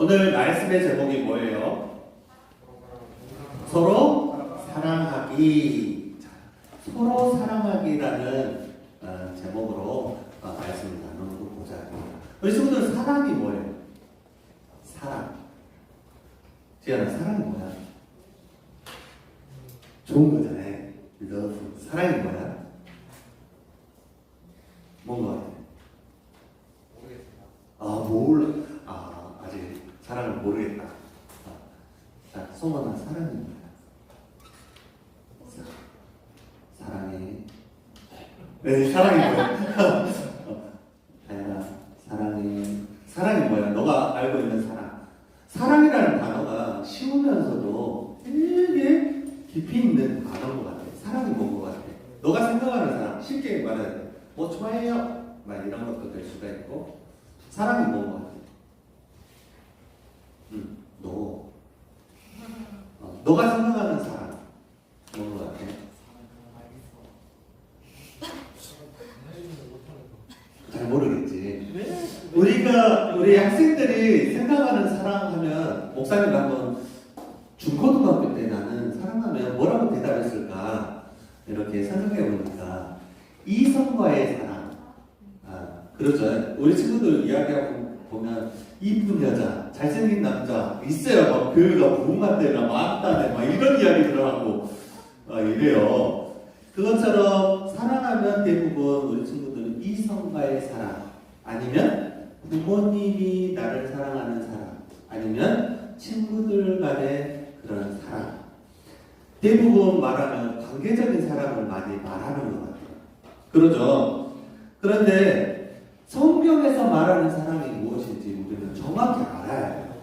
오늘 말씀의 제목이 뭐예요? 서로 사랑하기. 자, 서로 사랑하기라는 제목으로 말씀을 나누고 보자 합니다. 우리 친구들 사랑이 뭐예요? 사랑. 지연아, 사랑이 뭐야? 좋은 거잖아요. love. 사랑이 뭐야? 뭔가 몰라. 아직 사랑을 모르겠다. 자, 송원아, 사랑이 뭐야? 사랑해. 네, 사랑이 뭐야? 다현아, 사랑해. 사랑이 뭐야? 너가 알고 있는 사랑. 사랑이라는 단어가 쉬우면서도 되게 깊이 있는 단어인 것 같아. 사랑이 뭔 것 같아? 너가 생각하는 사랑, 쉽게 말해야 돼. 뭐 좋아해요? 막 이런 것도 될 수가 있고. 사랑이 뭔 것 같아? 너가 생각하는 사랑 뭔 것 같아? 잘 모르겠지. 우리 학생들이 생각하는 사랑하면 목사님 한번 중고등학교 때 나는 사랑하면 뭐라고 대답했을까 이렇게 생각해 보니까 이성과의 사랑. 그렇죠. 우리 친구들 이야기하고 보면 이쁜 여자, 잘생긴 남자 있어요. 막 교회가 부흥한대나 많다네 막 이런 이야기들을 하고 이래요. 그것처럼 사랑하면 대부분 우리 친구들은 이성과의 사랑, 아니면 부모님이 나를 사랑하는 사랑, 아니면 친구들 간의 그런 사랑. 대부분 말하면 관계적인 사랑을 많이 말하는 것 같아요. 그러죠. 그런데 성경에서 말하는 사랑이 무엇인지 우리는 정확히 알아야 해요.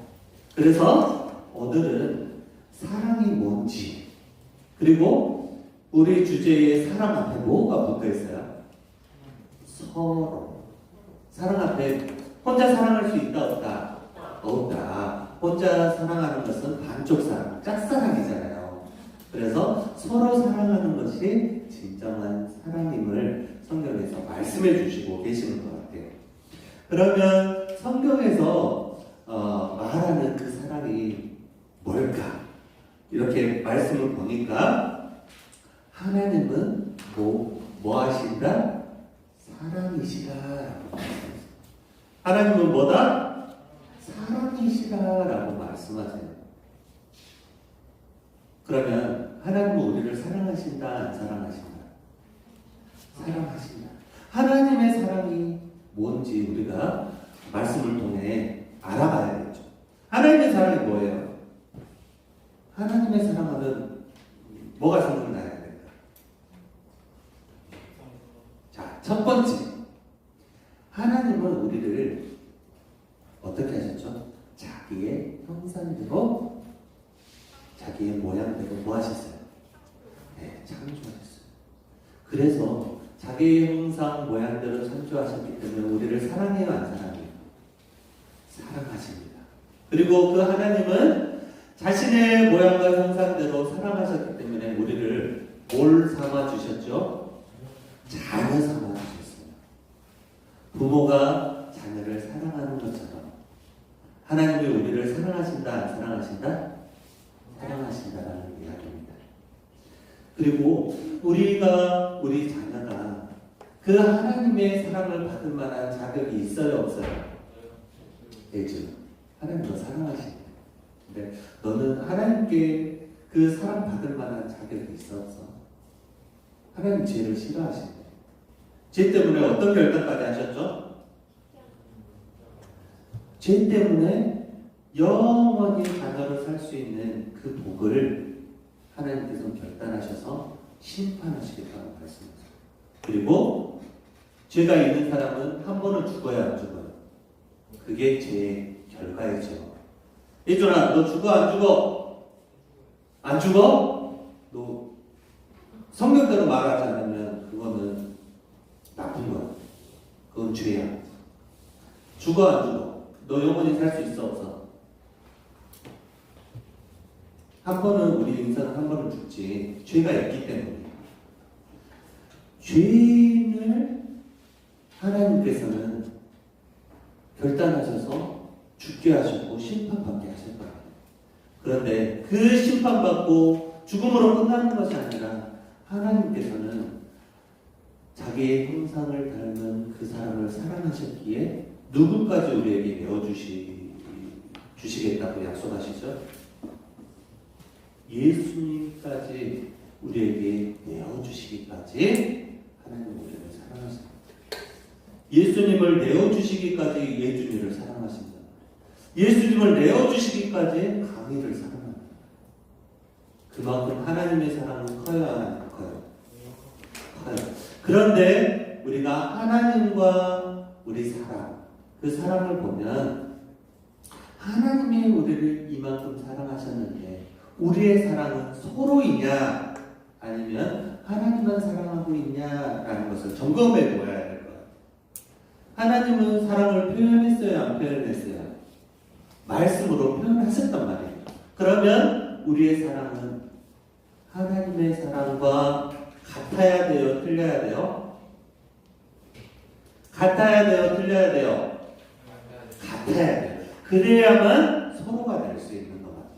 그래서 오늘은 사랑이 뭔지, 그리고 우리 주제의 사랑 앞에 뭐가 붙어 있어요? 서로. 사랑 앞에 혼자 사랑할 수 있다 없다? 없다. 혼자 사랑하는 것은 반쪽 사랑, 짝사랑이잖아요. 그래서 서로 사랑하는 것이 진정한 사랑임을 성경에서 말씀해 주시고 계시는 것 같아요. 그러면 성경에서 말하는 그 사랑이 뭘까? 이렇게 말씀을 보니까 하나님은 뭐 하신다? 사랑이시다라고 말씀하세요. 하나님은 뭐다? 사랑이시다라고 말씀하세요. 그러면 하나님은 우리를 사랑하신다, 안 사랑하신다? 사랑하신다. 하나님의 사랑이 뭔지 우리가 말씀을 통해 알아봐야겠죠. 하나님의 사랑이 뭐예요? 하나님의 사랑하면 뭐가 생각나야 될까? 자, 첫 번째, 하나님은 우리를 어떻게 하셨죠? 자기의 형상대로, 자기의 모양대로 뭐 하셨어요? 네, 창조하셨어요. 그래서 자기의 형상 모양대로 창조하셨기 때문에 우리를 사랑해요, 안 사랑해요? 사랑하십니다. 그리고 그 하나님은 자신의 모양과 형상대로 사랑하셨기 때문에 우리를 뭘 삼아주셨죠? 자녀 삼아주셨어요. 부모가 자녀를 사랑하는 것처럼 하나님이 우리를 사랑하신다, 안 사랑하신다? 사랑하신다라는 이야기입니다. 그리고 우리 자녀가 그 하나님의 사랑을 받을 만한 자격이 있어요, 없어요? 예죠. 하나님 너 사랑하시네. 근데 너는 하나님께 그 사랑 받을 만한 자격이 있어, 없어? 하나님 죄를 싫어하시네. 죄 때문에 어떤 결단까지 하셨죠? 죄 때문에 영원히 자녀로 살 수 있는 그 복을 하나님께서 결단하셔서 심판하시겠다고 말씀하세요. 그리고 죄가 있는 사람은 한 번은 죽어야 안 죽어요. 그게 죄의 결과이죠. 예준아, 너 죽어 안 죽어? 안 죽어? 너 성경대로 말하지 않으면 그거는 나쁜 거야. 그건 죄야. 죽어 안 죽어? 너 영원히 살 수 있어 없어? 한 번은 우리 인생은 한 번은 죽지. 죄가 있기 때문에. 죄인을 하나님께서는 결단하셔서 죽게 하셨고 심판받게 하실 거예요. 그런데 그 심판받고 죽음으로 끝나는 것이 아니라 하나님께서는 자기의 형상을 닮은 그 사람을 사랑하셨기에 누구까지 우리에게 주시겠다고 약속하시죠? 예수님까지 우리에게 내어주시기까지 하나님 우리를 사랑하십니다. 예수님을 내어주시기까지 예수님을 사랑하십니다. 예수님을 내어주시기까지 강의를 사랑합니다. 그만큼 하나님의 사랑은 커야 하나요? 커요. 그런데 우리가 하나님과 우리 사랑, 그 사랑을 보면 하나님이 우리를 이만큼 사랑하셨는데 우리의 사랑은 서로이냐 아니면 하나님만 사랑하고 있냐라는 것을 점검해 보아야 될 거예요. 하나님은 사랑을 표현했어요? 안 표현했어요? 말씀으로 표현하셨단 말이에요. 그러면 우리의 사랑은 하나님의 사랑과 같아야 돼요? 틀려야 돼요? 같아야 돼요? 틀려야 돼요? 같아야 돼요. 그래야만 서로가 될 수 있는 것 같아요.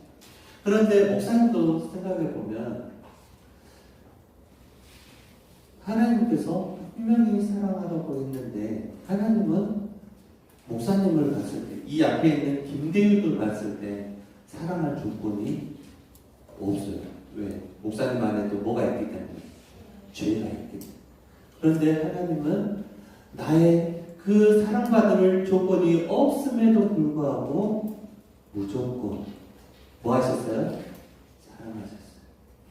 그런데 목사님도 생각해 보면 하나님께서 분명히 사랑하라고 했는데 하나님은 목사님을 봤을 때, 이 앞에 있는 김대윤을 봤을 때 사랑할 조건이 없어요. 왜? 목사님 안에도 뭐가 있기 때문에? 죄가 있기 때문에. 그런데 하나님은 나의 그 사랑받을 조건이 없음에도 불구하고 무조건 뭐 하셨어요? 사랑하셨어요.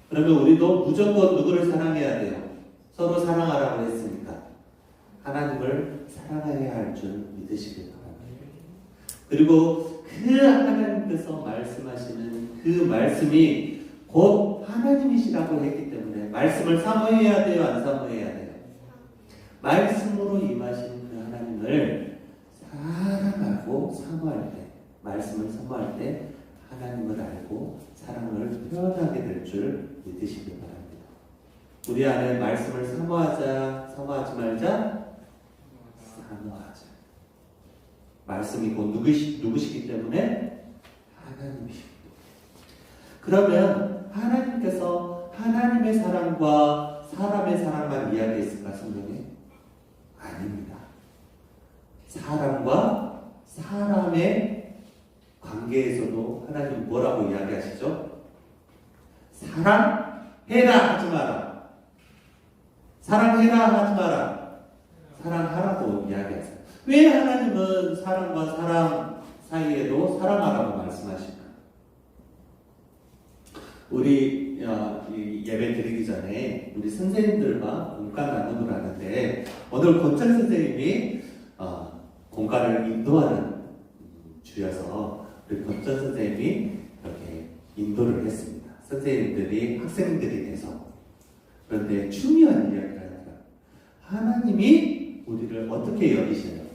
그러면 우리도 무조건 누구를 사랑해야 돼요? 서로 사랑하라고 했으니까 하나님을 사랑해야 할 줄 믿으시길 바랍니다. 그리고 그 하나님께서 말씀하시는 그 말씀이 곧 하나님이시라고 했기 때문에 말씀을 사모해야 돼요? 안 사모해야 돼요? 말씀으로 임하신 그 하나님을 사랑하고 사모할 때, 말씀을 사모할 때 하나님을 알고 사랑을 표현하게 될 줄 믿으시길 바랍니다. 우리 안에 말씀을 사모하자, 사모하지 말자, 사모하자. 말씀이 곧 누구시기 때문에 하나님이시기 때문에. 그러면 하나님께서 하나님의 사랑과 사람의 사랑만 이야기했을까 성경에? 아닙니다. 사람과 사람의 관계에서도 하나님 뭐라고 이야기하시죠? 사랑해라 하지 마라. 사랑해라 하지 마라. 사랑하라고 이야기하세요. 왜 하나님은 사람과 사람 사이에도 사랑하라고 말씀하실까? 우리 예배 드리기 전에 우리 선생님들과 공과 나눔을 하는데 오늘 권찬 선생님이 공과를 인도하는 주여서 우리 권찬 선생님이 이렇게 인도를 했습니다. 선생님들이 학생들이 돼서. 그런데 중요한 이야기를 하니까 하나님이 우리를 어떻게 여기시나요?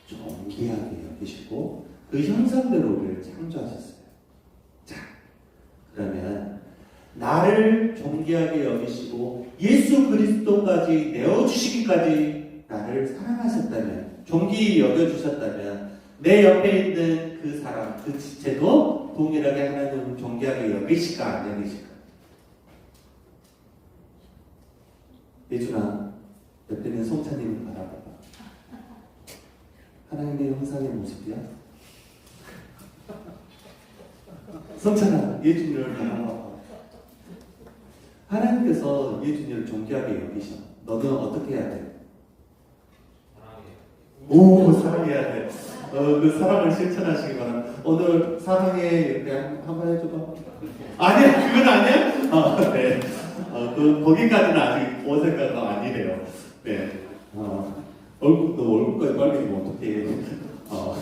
존귀하게 여기시고 그 형상대로 우리를 창조하셨어요. 자, 그러면 나를 존귀하게 여기시고 예수 그리스도까지 내어주시기까지 나를 사랑하셨다면, 존귀히 여겨주셨다면 내 옆에 있는 그 사람, 그 지체도 동일하게 하나님은 존귀하게 여기실까 안 여기실까? 예준아, 옆에 있는 송차님을 바라봐봐. 하나님의 형상의 모습이야? 성찬아, 예준이를 바라봐봐. 하나님께서 예준이를 존귀하게 여기셔. 너는 어떻게 해야 돼? 오, 사랑해야 돼. 그 사랑을 실천하시기 바랍니다. 오늘 사랑해 이렇게 한번 해줘봐. 아니야, 그건 아니야? 네. 거기까지는 아직 어색가 아니래요. 네. 얼굴까지 빨개지면 어떡해.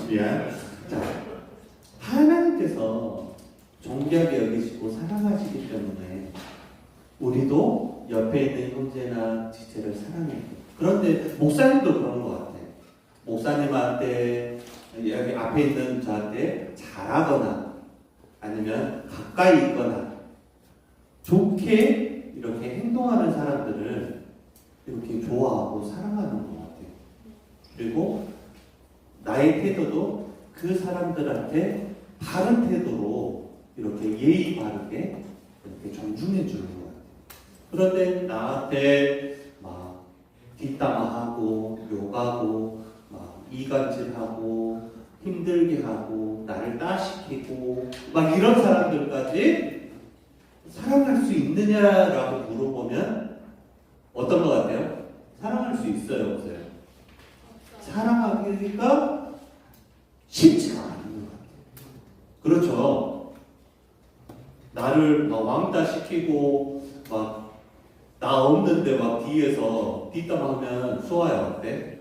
미안. 자, 하나님께서 존귀하게 여기시고 사랑하시기 때문에 우리도 옆에 있는 형제나 지체를 사랑해요. 그런데 목사님도 그런 것 같아요. 목사님한테 여기 앞에 있는 저한테 잘하거나 아니면 가까이 있거나 좋게 이렇게 행동하는 사람들을 이렇게 좋아하고 사랑하는 것 같아요. 그리고 나의 태도도 그 사람들한테 바른 태도로 이렇게 예의 바르게 이렇게 존중해 주는 것 같아요. 그런데 나한테 막 뒷담화하고 욕하고 막 이간질하고 힘들게 하고 나를 따시키고 막 이런 사람들까지 사랑할 수 있느냐라고 물어보면 어떤 것 같아요? 사랑할 수 있어요, 없어요? 사랑하기가 쉽지가 않은 것 같아요. 그렇죠? 나를 막 왕따 시키고 막 나 없는데 막 뒤에서 뒷담하면 수아야 어때?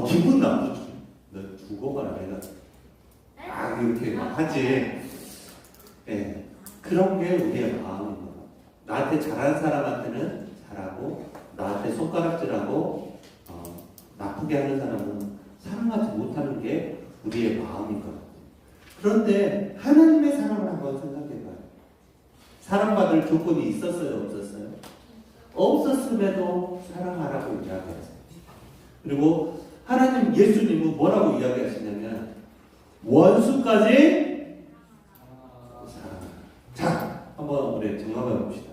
기분 나쁘죠. 너 죽어봐라 내가 막 이렇게 막 하지. 네, 그런 게 우리의 마음인 거야. 나한테 잘하는 사람한테는 잘하고 나한테 손가락질하고 나쁘게 하는 사람은 사랑하지 못하는 게 우리의 마음인 거야. 그런데 하나님의 사랑을 한번 생각해봐요. 사랑받을 조건이 있었어요, 없었어요? 없었음에도 사랑하라고 이야기했어요. 그리고 하나님 예수님은 뭐라고 이야기하시냐면 원수까지 사랑하라. 자, 한번 우리 점검해 봅시다.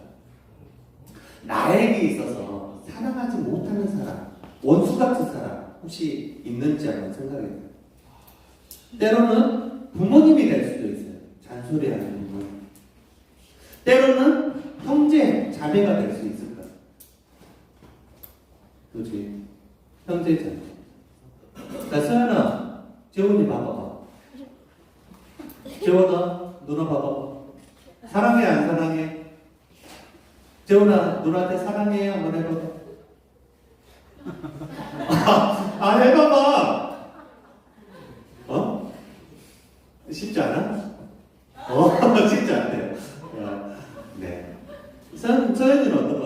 나에게 있어서 사랑하지 못하는 사람, 원수 같은 사람 혹시 있는지 한번 생각해 보세요. 때로는 부모님이 될 수도 있어요. 잔소리하는 부모. 때로는 형제, 자매가 될 수 있을까요? 그렇지? 형제, 자매. 자, 서연아, 재원이 봐봐봐. 재원아, 누나 봐봐봐. 사랑해, 안 사랑해? 재원아, 누나한테 사랑해? 한번 해봐봐. 해봐봐. 쉽지 않아? 쉽지 않대요. 네. 서연이는 어떤 것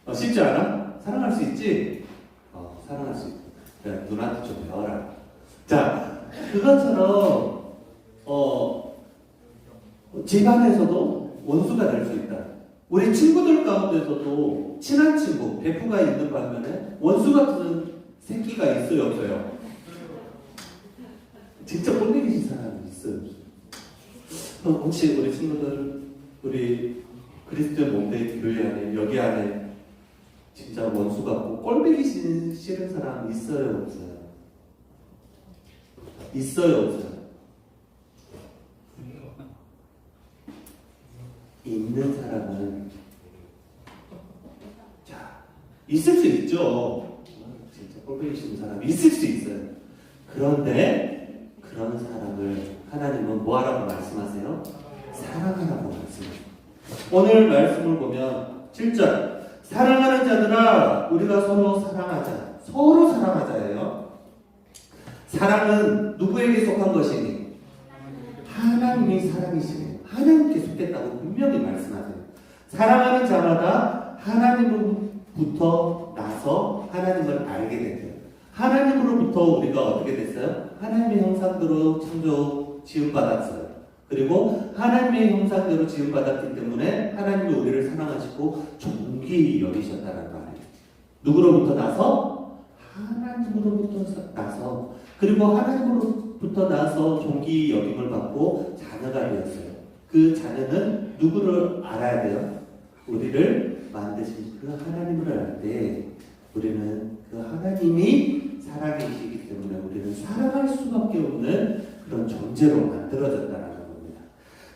같아? 쉽지 않아? 사랑할 수 있지? 사랑할 수 있고. 그래, 누나한테 좀 배워라. 자, 그것처럼, 집안에서도 원수가 될 수 있다. 우리 친구들 가운데서도 친한 친구, 베프가 있는 반면에 원수 같은 새끼가 있어요, 없어요? 진짜 꼴보기 사람이 있어요. 혹시 우리 친구들, 우리 그리스도의 몸된 교회 안에, 여기 안에 진짜 원수 같고 꼴보기 싫은 사람 있어요, 없어요? 있어요, 없어요? 있는 사람은 자, 있을 수 있죠. 진짜 꼴보기 싫은 사람이 있을 수 있어요. 그런데 그런 사람을 하나님은 뭐하라고 말씀하세요? 사랑하라고 말씀하세요. 오늘 말씀을 보면 7절 사랑하는 자들아 우리가 서로 사랑하자. 서로 사랑하자예요. 사랑은 누구에게 속한 것이니? 하나님이 사랑이시네요. 하나님께 속했다고 분명히 말씀하세요. 사랑하는 자마다 하나님으로부터 나서 하나님을 알게 됐대요. 하나님으로부터 우리가 어떻게 됐어요? 하나님의 형상대로 창조 지음받았어요. 그리고 하나님의 형상대로 지음받았기 때문에 하나님이 우리를 사랑하시고 존귀히 여기셨다는 말이에요. 누구로부터 나서? 하나님으로부터 나서. 그리고 하나님으로부터 나서 존귀히 여김을 받고 자녀가 되었어요. 그 자녀는 누구를 알아야 돼요? 우리를 만드신 그 하나님을 알 때 우리는 그 하나님이 사랑이시기 때문에 우리는 사랑할 수밖에 없는 그런 존재로 만들어졌다는 겁니다.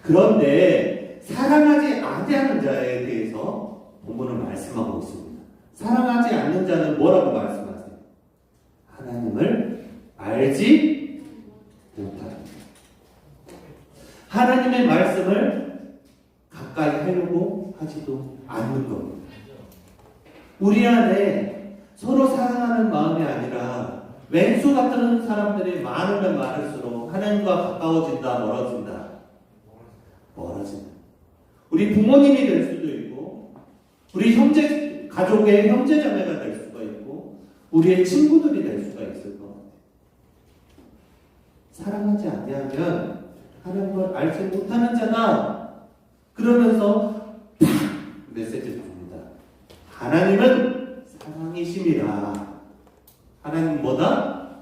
그런데 사랑하지 아니하는 자에 대해서 본문은 말씀하고 있습니다. 사랑하지 않는 자는 뭐라고 말씀하세요? 하나님을 알지 못하는 하나님의 말씀을 가까이 하려고 하지도 않는 겁니다. 우리 안에 서로 사랑하는 마음이 아니라 왼수 같은 사람들이 많으면 많을수록 하나님과 가까워진다, 멀어진다. 멀어진다. 우리 부모님이 될 수도 있고 우리 형제, 가족의 형제자매가 될 수가 있고 우리의 친구들이 될 수가 있을 것 같아요. 사랑하지 아니하면 하나님을 알지 못하는 자다. 그러면서 탁 메시지를 줍니다. 하나님은 사랑이심이라. 하나님 뭐다?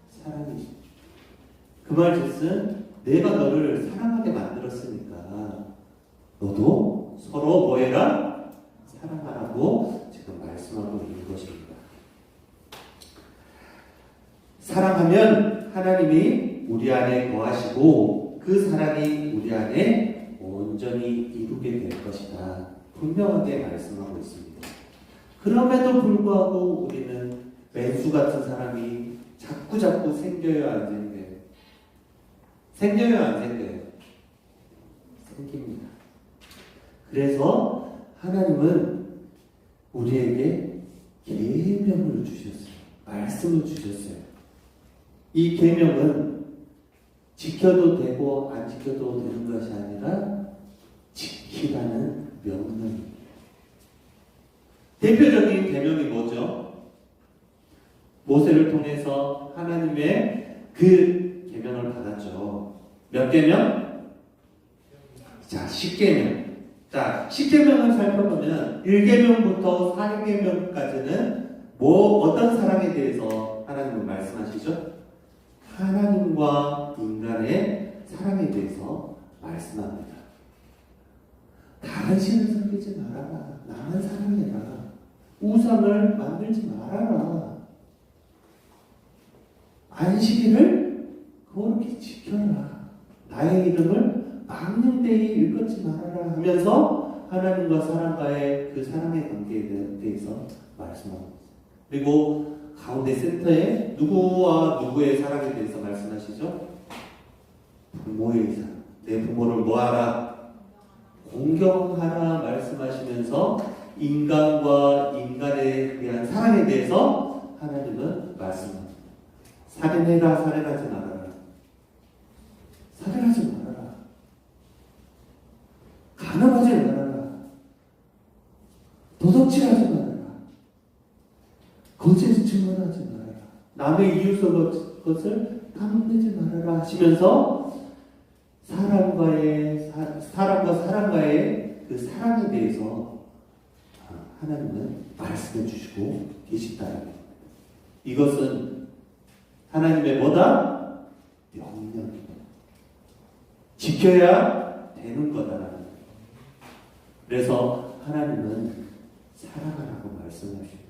사랑이심. 그 말뜻은 내가 너를 사랑하게 만들었으니까 너도 서로 뭐해라? 사랑하라고 지금 말씀하고 있는 것입니다. 사랑하면 하나님이 우리 안에 거하시고 그 사랑이 우리 안에 온전히 이루게 될 것이다. 분명하게 말씀하고 있습니다. 그럼에도 불구하고 우리는 왼수 같은 사람이 자꾸 생겨요, 안 생겨요? 생겨요, 안 생겨요? 생깁니다. 그래서 하나님은 우리에게 계명을 주셨어요. 말씀을 주셨어요. 이 계명은 지켜도 되고 안 지켜도 되는 것이 아니라 지키라는 명령입니다. 대표적인 계명이 뭐죠? 모세를 통해서 하나님의 그 계명을 받았죠. 몇 계명? 자, 10계명. 자, 10계명을 살펴보면 1계명부터 4계명까지는 어떤 사랑에 대해서 하나님은 말씀하시죠? 하나님과 인간의 사랑에 대해서 말씀합니다. 다른 신을 섬기지 말아라. 나만 사랑해라. 우상을 만들지 말아라. 안식일을 거룩히 지켜라. 나의 이름을 막는 데에 일컫지 말아라 하면서 하나님과 사람과의 그 사랑의 관계에 대해서 말씀합니다. 그리고 가운데 센터에 누구와 누구의 사랑에 대해서 말씀하시죠? 부모의 사랑. 내 부모를 뭐하라? 공경하라 말씀하시면서 인간과 인간에 대한 사랑에 대해서 하나님은 말씀합니다. 살인해라, 살인하지 말아라. 살인하지 말아라. 간음하지 말아라. 도둑질하지 말아라. 거짓 증언하지 말아라. 남의 이웃의 것을 탐내지 말아라 하시면서 사람과 사람과의 그 사랑에 대해서 하나님은 말씀해 주시고 계신다는 겁니다. 이것은 하나님의 뭐다? 명령입니다. 지켜야 되는 거다라는 거예요. 그래서 하나님은 사랑하라고 말씀하십니다.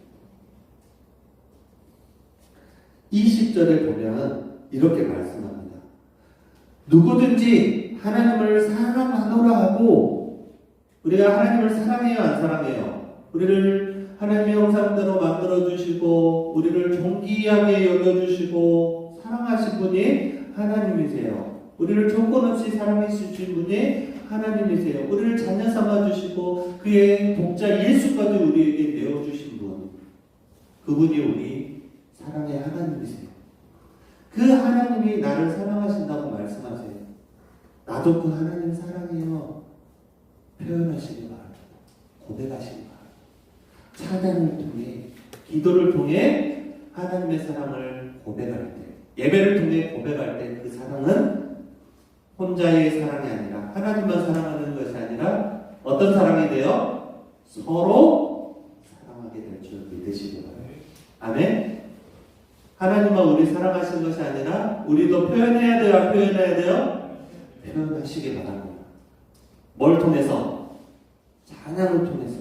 20절에 보면 이렇게 말씀합니다. 누구든지 하나님을 사랑하노라 하고, 우리가 하나님을 사랑해요, 안 사랑해요? 우리를 하나님의 형상대로 만들어주시고 우리를 존귀하게 여겨주시고 사랑하신 분이 하나님이세요. 우리를 조건 없이 사랑해 주신 분이 하나님이세요. 우리를 자녀 삼아주시고 그의 독자 예수까지 우리에게 내어주신 분, 그분이 우리 사랑의 하나님이세요. 그 하나님이 나를 사랑하신다고 말씀하세요. 나도 그 하나님 사랑해요. 표현하시기 바랍니다. 고백하시기 바랍니다. 찬양을 통해, 기도를 통해 하나님의 사랑을 고백할 때, 예배를 통해 고백할 때 그 사랑은 혼자의 사랑이 아니라 하나님만 사랑하는 것이 아니라 어떤 사랑이 돼요? 서로 사랑하게 될 줄 믿으시기 바랍니다. 아멘. 하나님만 우리 사랑하시는 것이 아니라 우리도 표현해야 돼요? 안 표현해야 돼요? 표현하시기 바랍니다. 뭘 통해서? 찬양을 통해서,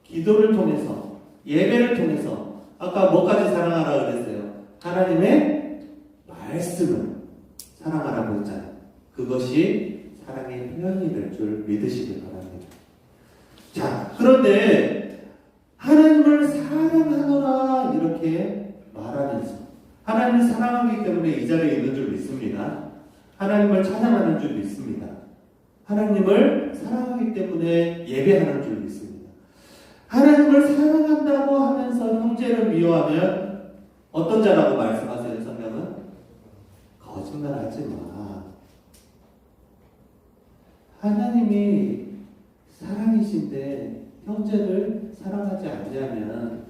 기도를 통해서, 예배를 통해서. 아까 뭐까지 사랑하라고 그랬어요? 하나님의 말씀을 사랑하라고 했잖아요. 그것이 사랑의 표현이 될 줄 믿으시기 바랍니다. 자, 그런데 하나님을 사랑하노라 이렇게 말하면서 하나님을 사랑하기 때문에 이 자리에 있는 줄 믿습니다. 하나님을 찬양하는 줄 믿습니다. 하나님을 사랑하기 때문에 예배하는 줄 믿습니다. 하나님을 사랑한다고 하면서 형제를 미워하면 어떤 자라고 말씀하세요, 성경은? 거짓말하지 마. 하나님이 사랑이신데 형제를 사랑하지 않냐면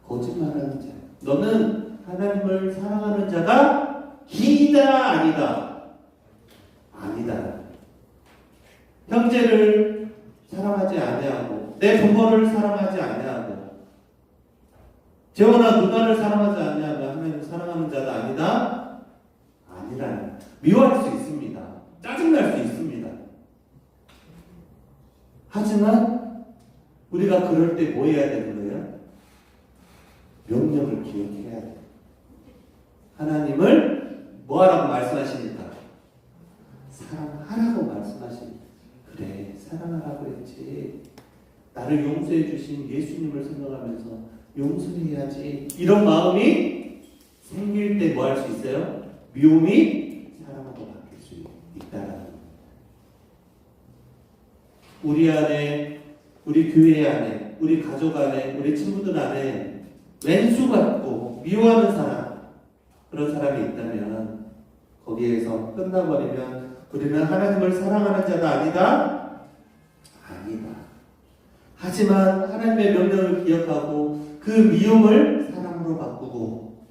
거짓말하는 자. 너는 하나님을 사랑하는 자가 기다 아니다. 아니다. 형제를 사랑하지 아니하고 내 부모를 사랑하지 아니하고 재원아 누가를 사랑하지 아니하고 하나님을 사랑하는 자도 아니다. 아니라는 미워할 수 있습니다. 짜증날 수 있습니다. 하지만 우리가 그럴 때 뭐 해야 되는 거예요? 명령을 기억해야 돼요. 하나님을 뭐 하라고 말씀하십니까? 사랑하라고 말씀하십니다. 그래, 사랑하라고 했지. 나를 용서해 주신 예수님을 생각하면서 용서해야지. 이런 마음이 생길 때 뭐 할 수 있어요? 미움이 사랑으로 바뀔 수 있다라는 거예요. 우리 안에, 우리 교회 안에, 우리 가족 안에, 우리 친구들 안에 왼수받고 미워하는 사람, 그런 사람이 있다면 거기에서 끝나버리면 우리는 하나님을 사랑하는 자가 아니다? 아니다. 하지만 하나님의 명령을 기억하고 그 미움을 사랑으로 바꾸고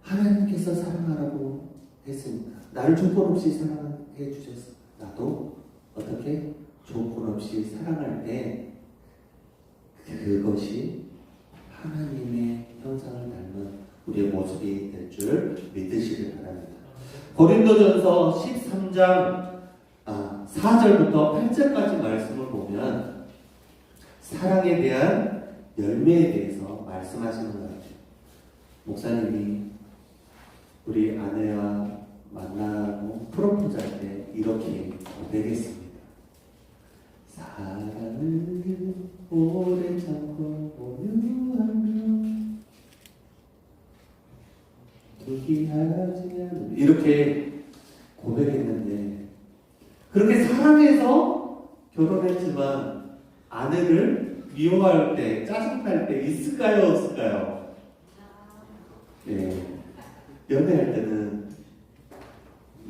하나님께서 사랑하라고 했으니까 나를 조건 없이 사랑해 주셨어. 나도 어떻게 조건 없이 사랑할 때 그것이 하나님의 형상을 닮은 우리의 모습이 될 줄 믿으시길 바랍니다. 고린도전서 13장 4절부터 8절까지 말씀을 보면 사랑에 대한 열매에 대해서 말씀하시는 것 같아요. 목사님이 우리 아내와 만나고 프로포즈할 때 이렇게 고백했습니다. 사랑을 오래 참고 온유하며 포기하지 않으며 이렇게 고백했는데 그렇게 사랑해서 결혼했지만 아내를 미워할 때 짜증날 때 있을까요 없을까요? 네, 연애할 때는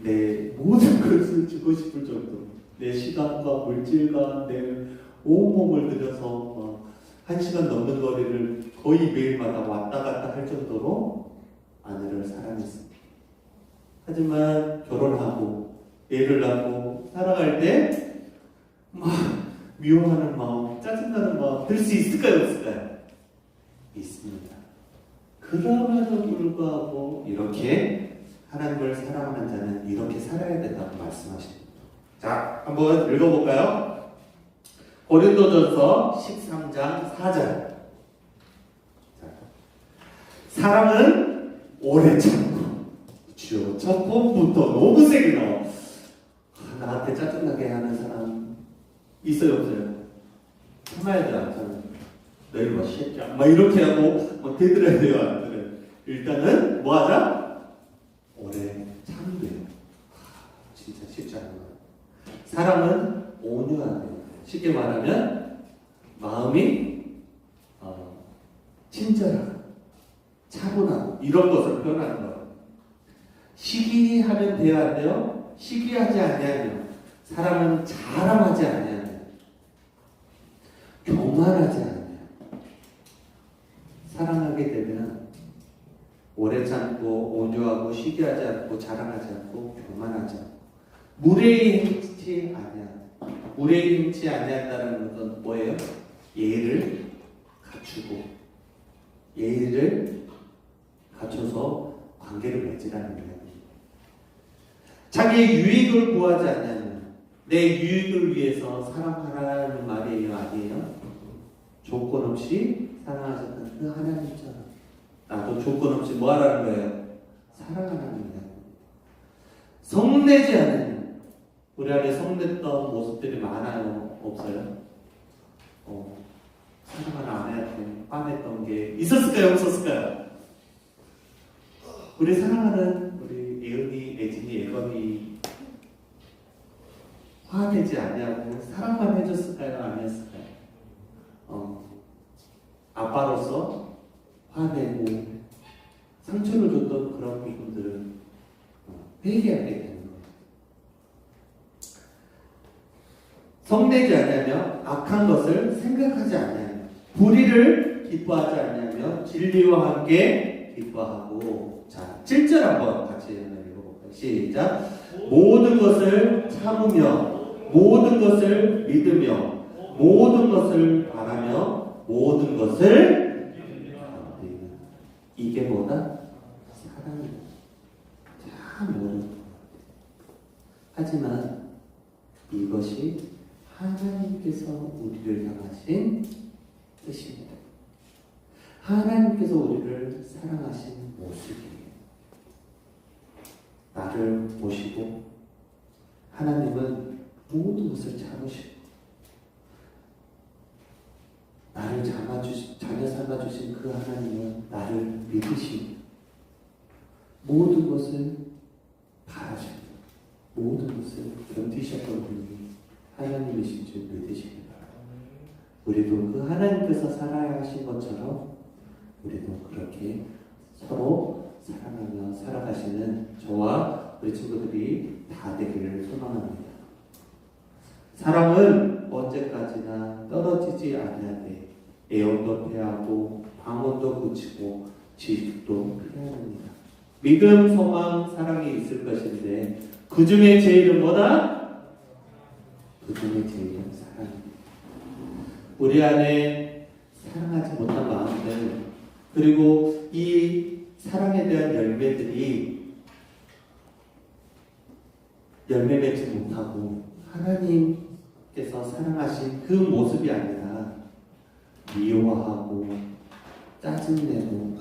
내 모든 것을 주고 싶을 정도로 내 시간과 물질과 내 온몸을 들여서 1시간 넘는 거리를 거의 매일마다 왔다 갔다 할 정도로 아내를 사랑했습니다. 하지만 결혼하고 애를 낳고 살아갈 때 막 미워하는 마음, 짜증나는 마음 들 수 있을까요 없을까요? 있습니다. 그럼에도 불구하고 이렇게 하나님을 사랑하는 자는 이렇게 살아야 된다고 말씀하십니다. 자, 한번 읽어볼까요? 고린도전서 13장 4절. 사랑은 오래 참고. 그렇죠. 첫 번부터 너무 세게 나와. 나한테 짜증나게 하는 사람 있어요 없어요? 참아야 돼 않잖아요. 너희 뭐 새끼야 막 이렇게 하고 막 대들어야 돼요 안 그래요? 일단은 뭐 하자? 오래 참으면 돼요. 진짜 쉽지 않은 거예요. 사랑은 온유하대요. 쉽게 말하면 마음이 친절하고 차분하고 이런 것을 표현하는 거예요. 시기하면 돼야 안 돼요? 시기하지 아니하며 사람은 자랑하지 아니하며 교만하지 않아요. 사랑하게 되면 오래 참고 온유하고 시기하지 않고 자랑하지 않고 교만하지 않고 무례히 행치 아니하다. 무례히 행치 아니한다는 것은 뭐예요? 예의를 갖추고 예의를 갖춰서 관계를 맺으라는 거예요. 자기의 유익을 구하지 않냐면 내 유익을 위해서 사랑하라는 말이에요 아니에요? 조건 없이 사랑하셨던 그 하나님처럼 나도 조건 없이 뭐 하라는 거예요? 사랑하라는 거예요. 성내지 않으면 우리 안에 성냈던 모습들이 많아요? 없어요? 사랑하는 아내한테 화냈던 게 있었을까요? 없었을까요? 우리 사랑하는 우리 예은이, 애진이, 애건이 화내지 아니하고 사랑만 해줬을까요? 아니었을까요? 아빠로서 화내고 상처를 줬던 그런 부분들은 회개하게 되는 거예요. 성내지 아니하며 악한 것을 생각하지 아니하며 불의를 기뻐하지 아니하며 진리와 함께 기뻐하고. 자, 7절 한번 같이 읽어볼까요? 시작. 모든 것을 참으며 모든 것을 믿으며 모든 것을 바라며 모든 것을 이게 뭐다? 사랑이다. 자, 참 어려워. 하지만 이것이 하나님께서 우리를 향하신 뜻입니다. 하나님께서 우리를 사랑하신 모습이에요. 나를 보시고 하나님은 모든 것을 참으시고 나를 자녀 삼아주신 그 하나님은 나를 믿으시고 모든 것을 바라시고 모든 것을 견디셨던 분이 하나님이신 줄 믿으시기 바랍니다. 우리도 그 하나님께서 살아야 하신 것처럼 우리도 그렇게 서로 사랑하며 살아가시는 저와 우리 친구들이 다 되기를 소망합니다. 사랑은 언제까지나 떨어지지 아니하되 애원도 패하고 방언도 고치고 지식도 피하느니라. 믿음, 소망, 사랑이 있을 것인데 그 중에 제일은 뭐다? 그 중에 제일은 사랑입니다. 우리 안에 사랑하지 못한 마음들 그리고 이 사랑에 대한 열매들이 열매 맺지 못하고 하나님께서 사랑하신 그 모습이 아니라 미워하고 짜증내고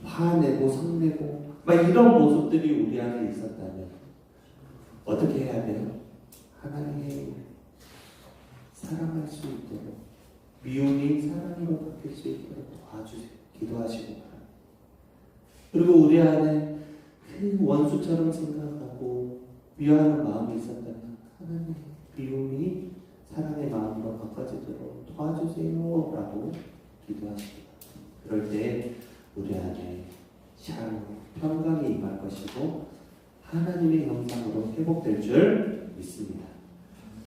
화내고 성내고 막 이런 모습들이 우리 안에 있었다면 어떻게 해야 돼요? 하나님의 사랑할 수 있도록 미움이 사랑으로 바뀔 수 있도록 도와주세요. 기도하시고 바랍니다. 그리고 우리 안에 그 원수처럼 생각하고 미워하는 마음이 있었다면 하나님 미움이 사랑의 마음으로 바꿔지도록 도와주세요 라고 기도하시기 바랍니다. 그럴 때 우리 안에 샬롬, 평강이 임할 것이고 하나님의 형상으로 회복될 줄 믿습니다.